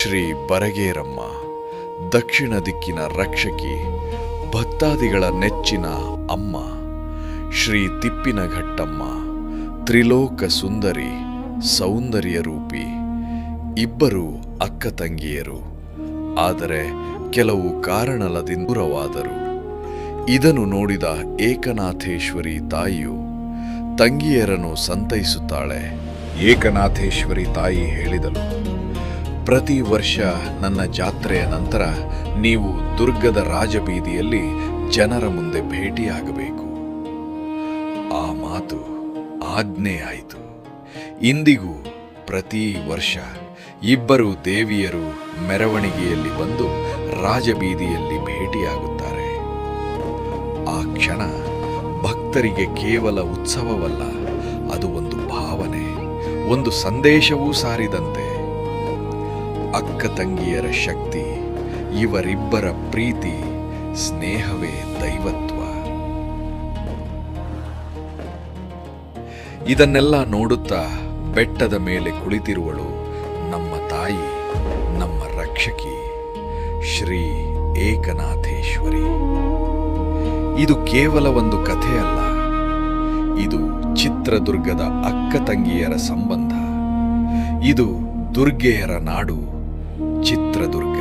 ಶ್ರೀ ಬರಗೇರಮ್ಮ, ದಕ್ಷಿಣ ದಿಕ್ಕಿನ ರಕ್ಷಕಿ, ಭಕ್ತಾದಿಗಳ ನೆಚ್ಚಿನ ಅಮ್ಮ. ಶ್ರೀ ತಿಪ್ಪಿನಘಟ್ಟಮ್ಮ, ತ್ರಿಲೋಕ ಸುಂದರಿ, ಸೌಂದರ್ಯ ರೂಪಿ. ಇಬ್ಬರು ಅಕ್ಕ ತಂಗಿಯರು, ಆದರೆ ಕೆಲವು ಕಾರಣಲದಿಂದ ದೂರವಾದರು. ಇದನ್ನು ನೋಡಿದ ಏಕನಾಥೇಶ್ವರಿ ತಾಯಿಯು ತಂಗಿಯರನ್ನು ಸಂತೈಸುತ್ತಾಳೆ. ಏಕನಾಥೇಶ್ವರಿ ತಾಯಿ ಹೇಳಿದಳು, ಪ್ರತಿ ವರ್ಷ ನನ್ನ ಜಾತ್ರೆಯ ನಂತರ ನೀವು ದುರ್ಗದ ರಾಜಬೀದಿಯಲ್ಲಿ ಜನರ ಮುಂದೆ ಭೇಟಿಯಾಗಬೇಕು. ಆ ಮಾತು ಆಜ್ಞೆಯಾಯಿತು. ಇಂದಿಗೂ ಪ್ರತಿ ವರ್ಷ ಇಬ್ಬರು ದೇವಿಯರು ಮೆರವಣಿಗೆಯಲ್ಲಿ ಬಂದು ರಾಜಬೀದಿಯಲ್ಲಿ ಭೇಟಿಯಾಗುತ್ತಾರೆ. ಆ ಕ್ಷಣ ಭಕ್ತರಿಗೆ ಕೇವಲ ಉತ್ಸವವಲ್ಲ, ಅದು ಒಂದು ಭಾವನೆ, ಒಂದು ಸಂದೇಶವೂ ಸಾರಿದಂತೆ. ಅಕ್ಕ ತಂಗಿಯರ ಶಕ್ತಿ, ಇವರಿಬ್ಬರ ಪ್ರೀತಿ, ಸ್ನೇಹವೇ ದೈವತ್ವ. ಇದನ್ನೆಲ್ಲ ನೋಡುತ್ತಾ ಬೆಟ್ಟದ ಮೇಲೆ ಕುಳಿತಿರುವಳು ನಮ್ಮ ತಾಯಿ, ನಮ್ಮ ರಕ್ಷಕಿ, ಶ್ರೀ ಏಕನಾಥೇಶ್ವರಿ. ಇದು ಕೇವಲ ಒಂದು ಕಥೆ ಅಲ್ಲ, ಇದು ಚಿತ್ರದುರ್ಗದ ಅಕ್ಕ ತಂಗಿಯರ ಸಂಬಂಧ. ಇದು ದುರ್ಗೆಯರ ನಾಡು, ಚಿತ್ರದುರ್ಗ.